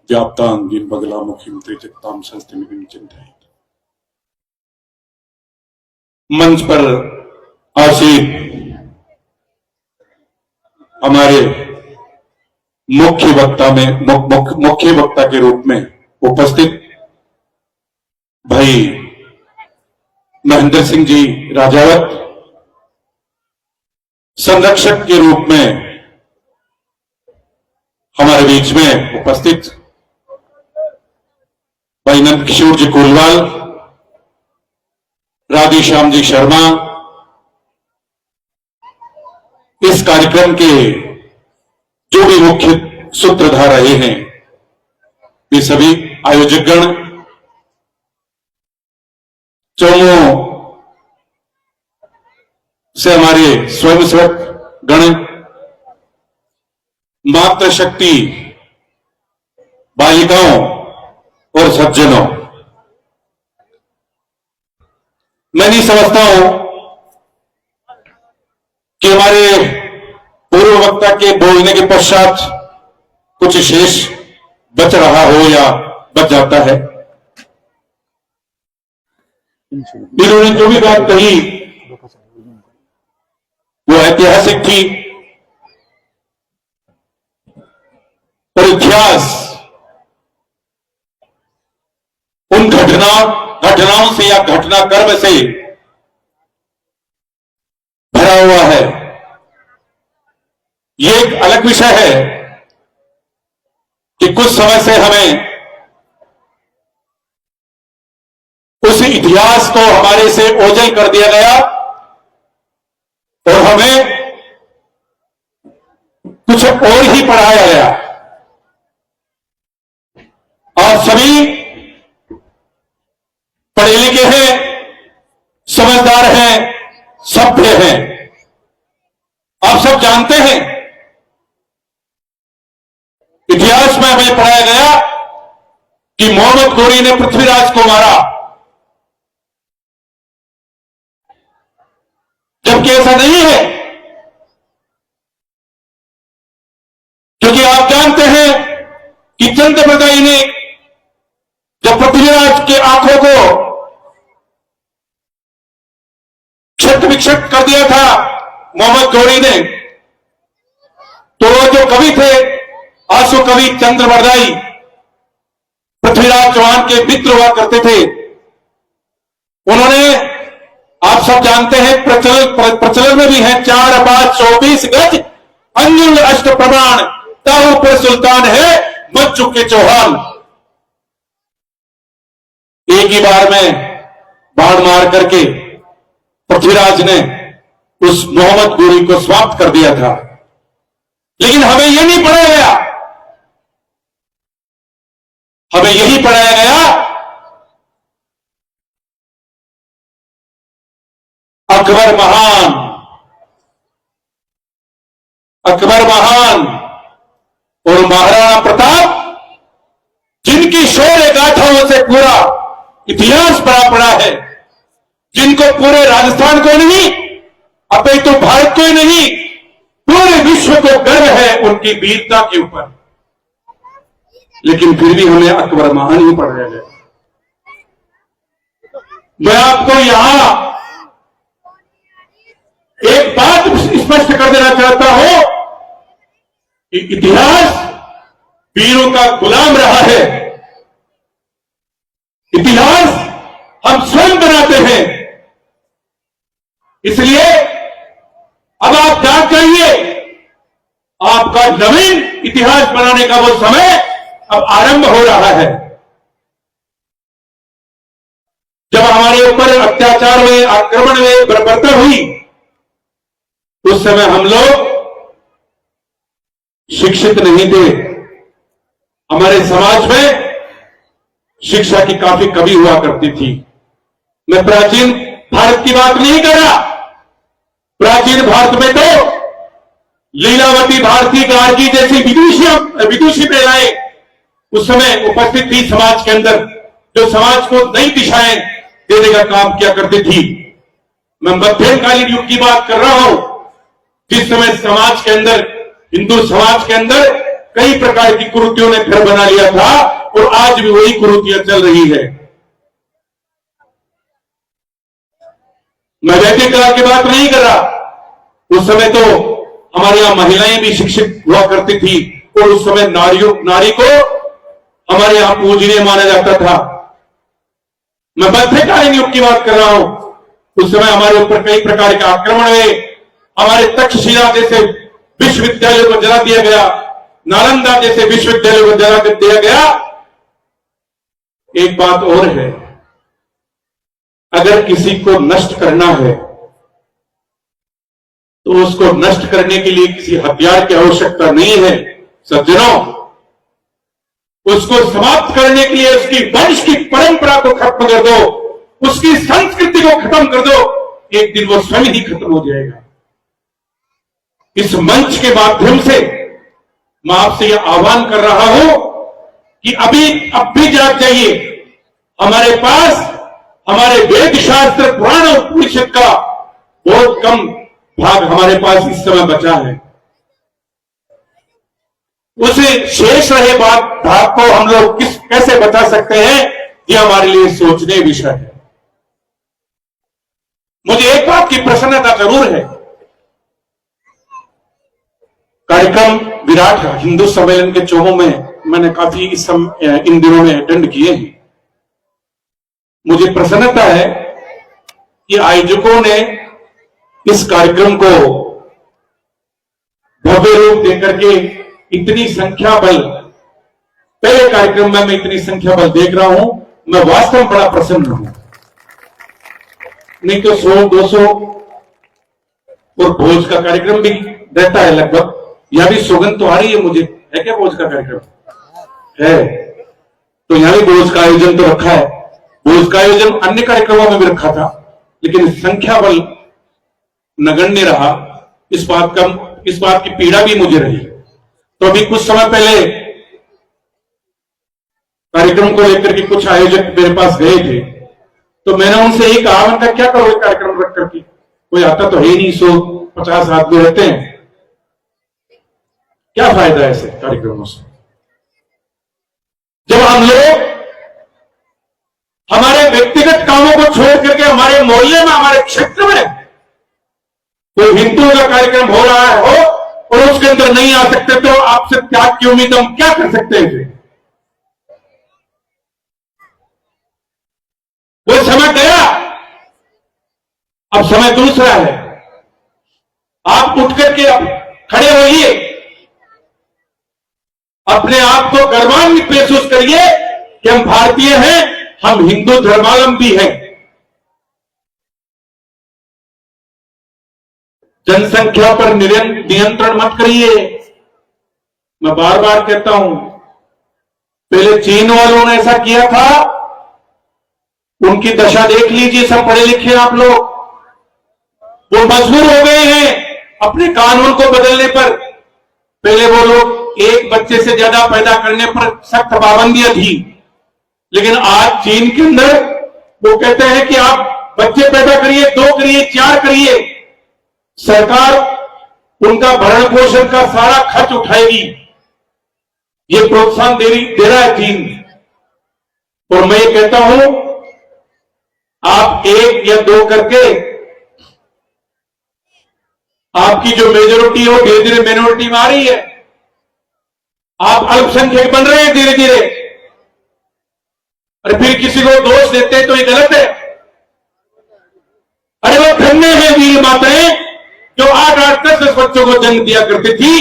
व्याप्तांगीन बगलामुखीं तेजक्तां संस्थितिं चिंतयेत्। मंच पर आसीन हमारे मुख्य वक्ता के रूप में उपस्थित भाई महेंद्र सिंह जी राजावत, संरक्षक के रूप में हमारे बीच में उपस्थित भाई नंद किशोर जी कोलवाल, राधेश्याम जी शर्मा, इस कार्यक्रम के जो भी मुख्य सूत्रधार रहे हैं वे सभी आयोजकगण, चौमों से हमारे स्वयंसेवक गण, मातृशक्ति बालिकाओं और सज्जनों, मैं नहीं समझता हूं कि हमारे पूर्व वक्ता के बोलने के पश्चात कुछ शेष बच रहा हो या बच जाता है। इन्होंने जो भी बात कही वो ऐतिहासिक थी, पर इतिहास उन घटनाओं से या घटनाक्रम से भरा हुआ है। ये एक अलग विषय है कि कुछ समय से हमें उस इतिहास को हमारे से ओझल कर दिया गया और हमें कुछ और ही पढ़ाया गया। आप सभी पढ़े लिखे हैं, समझदार हैं, सभ्य हैं। आप सब जानते हैं इतिहास में हमें पढ़ाया गया कि मोहम्मद गोरी ने पृथ्वीराज को मारा, जबकि ऐसा नहीं है। क्योंकि आप जानते हैं कि चंद्रप्रदाई ने जब पृथ्वीराज के आंखों को क्षत विक्षत कर दिया था मोहम्मद गौरी ने, तो वो जो कवि थे आंसू कवि चंद्रप्रदाई पृथ्वीराज चौहान के मित्र हुआ करते थे। उन्होंने, आप सब जानते हैं, प्रचलन में भी है, 4 5 24 गज अंजुल अष्ट प्रमाण ताऊ पर सुल्तान है मच चुके चौहान। एक ही बार में बाण मार करके पृथ्वीराज ने उस मोहम्मद गोरी को समाप्त कर दिया था। लेकिन हमें यह नहीं पढ़ाया गया, हमें यही पढ़ाया गया अकबर महान और महाराणा प्रताप, जिनकी शौर्य गाथाओं से पूरा इतिहास भरा पड़ा है, जिनको पूरे राजस्थान को नहीं अपितु तो भारत को ही नहीं पूरे विश्व को गर्व है उनकी वीरता के ऊपर। लेकिन फिर भी हमें अकबर महान ही पढ़ाया गया। मैं आपको यहां एक बात स्पष्ट कर देना चाहता हूं कि इतिहास वीरों का गुलाम रहा है। इतिहास हम स्वयं बनाते हैं। इसलिए अब आप जाग जाइए, आपका नवीन इतिहास बनाने का वो समय अब आरंभ हो रहा है। जब हमारे ऊपर अत्याचार हुए, आक्रमण हुए, बर्बरता हुई, उस समय हम लोग शिक्षित नहीं थे। हमारे समाज में शिक्षा की काफी कमी हुआ करती थी। मैं प्राचीन भारत की बात नहीं कर रहा। प्राचीन भारत में तो लीलावती, भारती, गार्गी जैसी विदुषी महिलाएं उस समय उपस्थित थी समाज के अंदर, जो समाज को नई दिशाएं देने का काम किया करती थी। मैं मध्यकालीन युग की बात कर रहा हूं, जिस समय समाज के अंदर, हिंदू समाज के अंदर कई प्रकार की कुरीतियों ने घर बना लिया था और आज भी वही कुरीतियां चल रही है। मैं वैदिक काल की बात नहीं कर रहा, उस समय तो हमारे यहां महिलाएं भी शिक्षित हुआ करती थी और उस समय नारी को हमारे यहां पूजनीय माना जाता था। मैं मध्यकालीन युग की बात कर रहा हूं, उस समय हमारे ऊपर कई प्रकार के आक्रमण हुए, हमारे तक्षशिला जैसे विश्वविद्यालयों को जला दिया गया, नालंदा जैसे विश्वविद्यालयों को जला दिया गया। एक बात और है, अगर किसी को नष्ट करना है तो उसको नष्ट करने के लिए किसी हथियार की आवश्यकता नहीं है सज्जनों। उसको समाप्त करने के लिए उसकी वंश की परंपरा को खत्म कर दो, उसकी संस्कृति को खत्म कर दो, एक दिन वो स्वयं ही खत्म हो जाएगा। इस मंच के माध्यम से मैं आपसे यह आह्वान कर रहा हूं कि अब भी जाग जाइए। हमारे पास हमारे वेद शास्त्र पुराण और उपनिषद का बहुत कम भाग हमारे पास इस समय बचा है। उसे शेष रहे भाग को हम लोग कैसे बचा सकते हैं, यह हमारे लिए सोचने विषय है। मुझे एक बात की प्रसन्नता जरूर है, कार्यक्रम विराट हिंदू सम्मेलन के चौहों में मैंने काफी इन दिनों में अटेंड किए हैं। मुझे प्रसन्नता है कि आयोजकों ने इस कार्यक्रम को भव्य रूप देकर के इतनी संख्या बल, पहले कार्यक्रम में मैं इतनी संख्या बल देख रहा हूं, मैं वास्तव में बड़ा प्रसन्न हूं। नहीं तो 100-200 और भोज का कार्यक्रम भी रहता है लगभग। यहां भी सौगंध तो आ रही है मुझे, है क्या भोज का कार्यक्रम है? तो यहां भी भोज का आयोजन तो रखा है। भोज का आयोजन अन्य कार्यक्रमों में भी रखा था, लेकिन संख्या बल नगण्य रहा। इस बात की पीड़ा भी मुझे रही। तो अभी कुछ समय पहले कार्यक्रम को लेकर के कुछ आयोजक मेरे पास गए थे, तो मैंने उनसे यही कहा, उनका क्या करोगे कार्यक्रम रख करके, कोई आता तो है नहीं, 150 आदमी रहते हैं, क्या फायदा है ऐसे कार्यक्रमों से? जब हम लोग हमारे व्यक्तिगत कामों को छोड़ करके हमारे मोहल्ले में, हमारे क्षेत्र में कोई हिंदुओं का कार्यक्रम हो रहा है हो और उसके अंदर नहीं आ सकते, तो आपसे त्याग की उम्मीद हम क्या कर सकते हैं? वो समय गया, अब समय दूसरा है। आप उठ करके अब खड़े होइए, अपने आप को गर्वान्वित महसूस करिए कि हम भारतीय हैं, हम हिंदू धर्मावलंबी हैं। जनसंख्या पर नियंत्रण मत करिए। मैं बार बार कहता हूं, पहले चीन वालों ने ऐसा किया था, उनकी दशा देख लीजिए। सब पढ़े लिखे आप लोग, वो मजबूर हो गए हैं अपने कानून को बदलने पर। पहले वो लोग एक बच्चे से ज्यादा पैदा करने पर सख्त पाबंदियां थी, लेकिन आज चीन के अंदर वो कहते हैं कि आप बच्चे पैदा करिए, 2 करिए, 4 करिए, सरकार उनका भरण पोषण का सारा खर्च उठाएगी। ये प्रोत्साहन दे रहा है चीन। और मैं ये कहता हूं, आप 1 या 2 करके आपकी जो मेजोरिटी हो धीरे धीरे मिनोरिटी में आ रही है, आप अल्पसंख्यक बन रहे हैं धीरे धीरे, और फिर किसी को दोष देते हैं तो ये गलत है। अरे वो धन्य है वीर माताएं जो 8-8, 10-10 बच्चों को जन्म दिया करती थी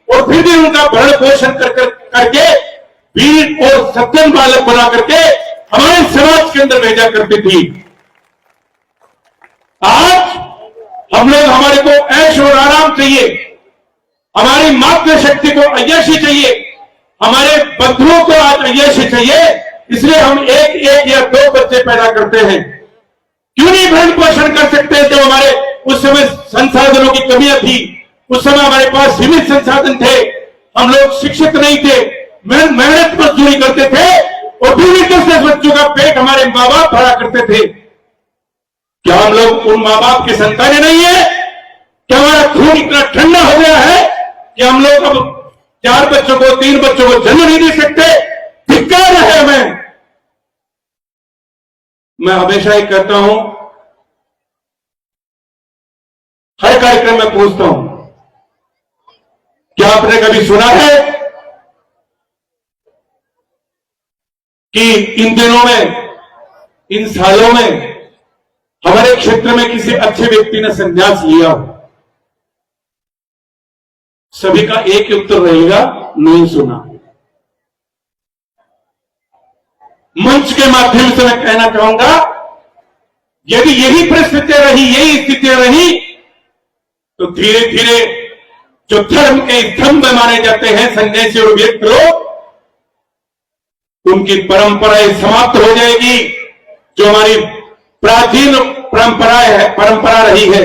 और फिर भी उनका भरण पोषण करके वीर और सज्जन बालक बना करके हमारे समाज के अंदर भेजा करती थी। आज हम लोग, हमारे को ऐश और आराम चाहिए, हमारी मातृशक्ति को अय्याशी चाहिए, हमारे बंधुओं को आज अय्याशी चाहिए, इसलिए हम 1 या 2 बच्चे पैदा करते हैं। क्यों नहीं भरण पोषण कर सकते? जब हमारे उस समय संसाधनों की कमियां थी, उस समय हमारे पास सीमित संसाधन थे, हम लोग शिक्षित नहीं थे, मेहनत मजदूरी करते थे और फिर भी 10-10 बच्चों का पेट हमारे माँ बाप भरा करते थे। क्या हम लोग उन माँ बाप की संतानें नहीं है? क्या हमारा खून इतना ठंडा हो गया है कि हम लोग अब 4 बच्चों को 3 बच्चों को जन्म नहीं दे सकते, धिक्कार है। मैं हमेशा ही कहता हूं, हर कार्यक्रम में पूछता हूं, क्या आपने कभी सुना है कि इन दिनों में, इन सालों में हमारे क्षेत्र में किसी अच्छे व्यक्ति ने संन्यास लिया हो? सभी का एक ही उत्तर रहेगा, नहीं सुना। मंच के माध्यम से मैं कहना चाहूंगा, यदि यही परिस्थितियां रही, यही स्थितियां रही, तो धीरे धीरे जो धर्म के स्तंभ माने जाते हैं सन्यासी और व्यक्ति लोग, उनकी परंपराएं समाप्त हो जाएगी। जो हमारी प्राचीन परंपरा रही है,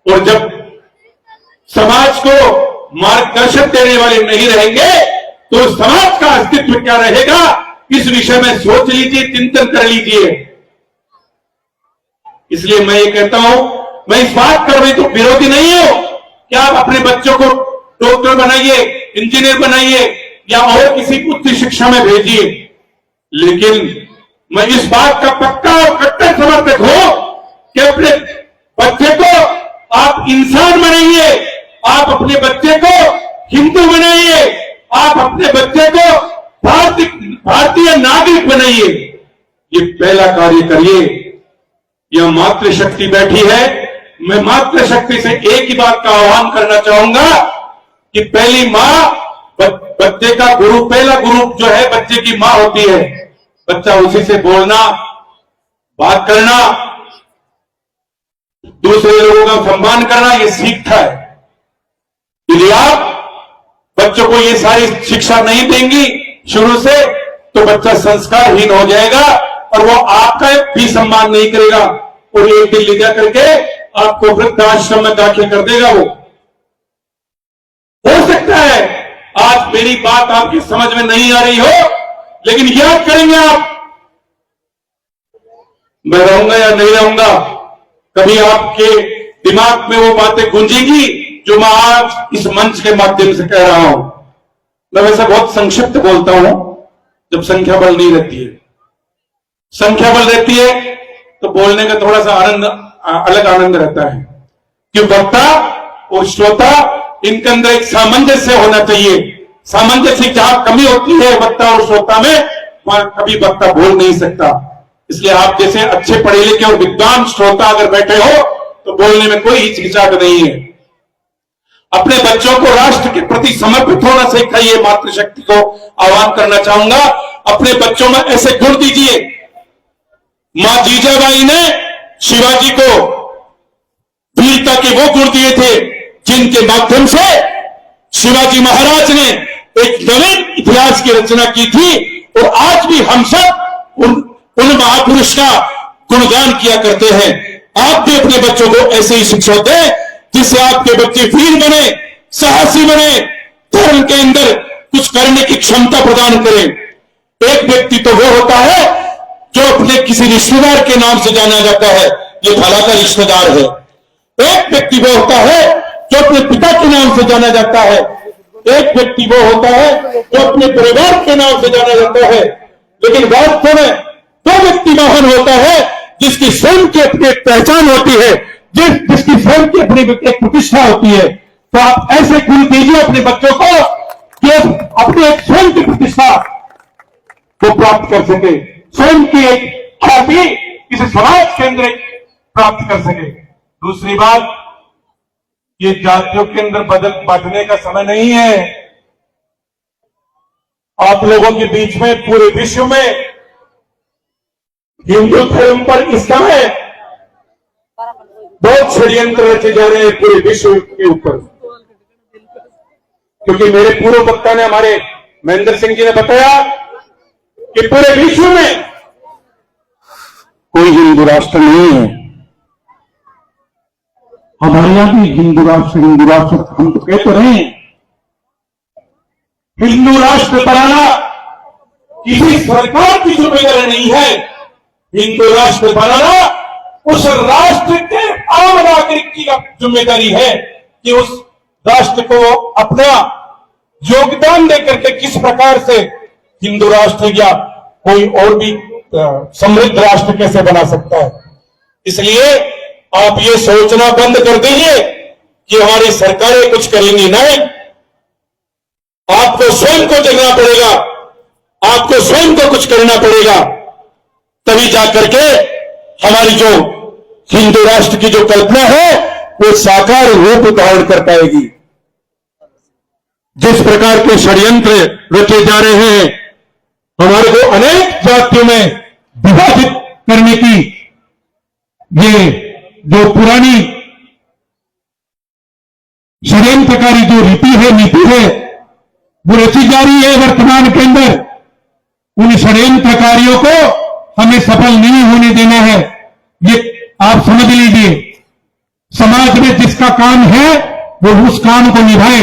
और जब समाज को मार्गदर्शन देने वाले नहीं रहेंगे तो समाज का अस्तित्व क्या रहेगा? इस विषय में सोच लीजिए, चिंतन कर लीजिए। इसलिए मैं ये कहता हूं, मैं इस बात का तो विरोधी नहीं हूं कि आप अपने बच्चों को डॉक्टर बनाइए, इंजीनियर बनाइए या और किसी उच्च शिक्षा में भेजिए, लेकिन मैं इस बात का पक्का और कट्टर समर्थक हूं कि अपने बच्चे को आप इंसान बनाइए, आप अपने बच्चे को हिंदू बनाइए, आप अपने बच्चे को भारतीय नागरिक बनाइए। ये पहला कार्य करिए। यह मातृशक्ति बैठी है, मैं मातृशक्ति से एक ही बात का आह्वान करना चाहूंगा कि पहली मां बच्चे का गुरु, पहला गुरु जो है बच्चे की मां होती है। बच्चा उसी से बोलना, बात करना, दूसरे लोगों का सम्मान करना, ये सीखता है। यदि आप बच्चों को ये सारी शिक्षा नहीं देंगी शुरू से, तो बच्चा संस्कारहीन हो जाएगा और वो आपका भी सम्मान नहीं करेगा, और एक दिन ले जा करके आपको वृद्धाश्रम में दाखिल कर देगा। वो हो सकता है आज मेरी बात आपकी समझ में नहीं आ रही हो, लेकिन याद करेंगे आप, मैं रहूंगा या नहीं रहूंगा, कभी आपके दिमाग में वो बातें गूंजेंगी जो मैं आज इस मंच के माध्यम से कह रहा हूं। मैं वैसे बहुत संक्षिप्त बोलता हूं जब संख्या बल नहीं रहती है। संख्या बल रहती है तो बोलने का थोड़ा सा अलग आनंद रहता है, कि वक्ता और श्रोता इनके अंदर एक सामंजस्य होना चाहिए। सामंजस्य जहां कमी होती है वक्ता और श्रोता में, वहां कभी वक्ता बोल नहीं सकता। इसलिए आप जैसे अच्छे पढ़े लिखे और विद्वान श्रोता अगर बैठे हो तो बोलने में कोई हिचकिचाहट नहीं है। अपने बच्चों को राष्ट्र के प्रति समर्पित होना सिखाइए। मातृशक्ति को आह्वान करना चाहूंगा, अपने बच्चों में ऐसे गुण दीजिए। मां जीजाबाई ने शिवाजी को वीरता के वो गुण दिए थे जिनके माध्यम से शिवाजी महाराज ने एक नवीन इतिहास की रचना की थी, और आज भी हम सब उन महापुरुष का गुणगान किया करते हैं। आप भी अपने बच्चों को ऐसे ही शिक्षा दें जिससे आपके बच्चे वीर बने, साहसी बने, धर्म के अंदर कुछ करने की क्षमता प्रदान करें। एक व्यक्ति तो वो होता है जो अपने किसी रिश्तेदार के नाम से जाना जाता है, ये भला का रिश्तेदार है। एक व्यक्ति वो होता है जो अपने पिता के नाम से जाना जाता है। एक व्यक्ति वो होता है जो अपने परिवार के नाम से जाना जाता है। लेकिन वास्तव में वो व्यक्ति महान होता है जिसकी स्वयं की अपनी एक पहचान होती है, जिसकी स्वयं की अपनी एक प्रतिष्ठा होती है। तो आप ऐसे गुण दीजिए अपने बच्चों को कि अपनी एक स्वयं की प्रतिष्ठा को प्राप्त कर सके, स्वयं की एक ख्याति किसी समाज के अंदर प्राप्त कर सके। दूसरी बात, ये जातियों के अंदर बांटने का समय नहीं है। आप लोगों के बीच में पूरे विश्व में हिंदू धर्म पर इस समय बहुत षड्यंत्र रचे जा रहे हैं पूरे विश्व के ऊपर, क्योंकि मेरे पूर्व वक्ता ने, हमारे महेंद्र सिंह जी ने बताया कि पूरे विश्व में कोई हिंदू राष्ट्र नहीं है। हमारे यहां भी हिंदू राष्ट्र हम तो कहते रहे हैं। हिंदू राष्ट्र बनाना किसी सरकार की जिम्मेदारी नहीं है। हिंदू राष्ट्र बनाना उस राष्ट्र के आम नागरिक की जिम्मेदारी है कि उस राष्ट्र को अपना योगदान देकर के किस प्रकार से हिंदू राष्ट्र या कोई और भी समृद्ध राष्ट्र कैसे बना सकता है। इसलिए आप ये सोचना बंद कर दीजिए कि हमारी सरकारें कुछ करेंगी, नहीं। आपको स्वयं को जगना पड़ेगा, आपको स्वयं को कुछ करना पड़ेगा, तभी जाकर के हमारी जो हिंदू राष्ट्र की जो कल्पना है वो साकार रूप धारण कर पाएगी। जिस प्रकार के षड्यंत्र रचे जा रहे हैं, हमारे को अनेक जातियों में विभाजित करने की ये जो पुरानी षड्यंत्रकारी जो रीति है, नीति है, वो रची जा रही है वर्तमान के अंदर। उन षड्यंत्रकारियों को हमें सफल नहीं होने देना है, ये आप समझ लीजिए। समाज में जिसका काम है वो उस काम को निभाए।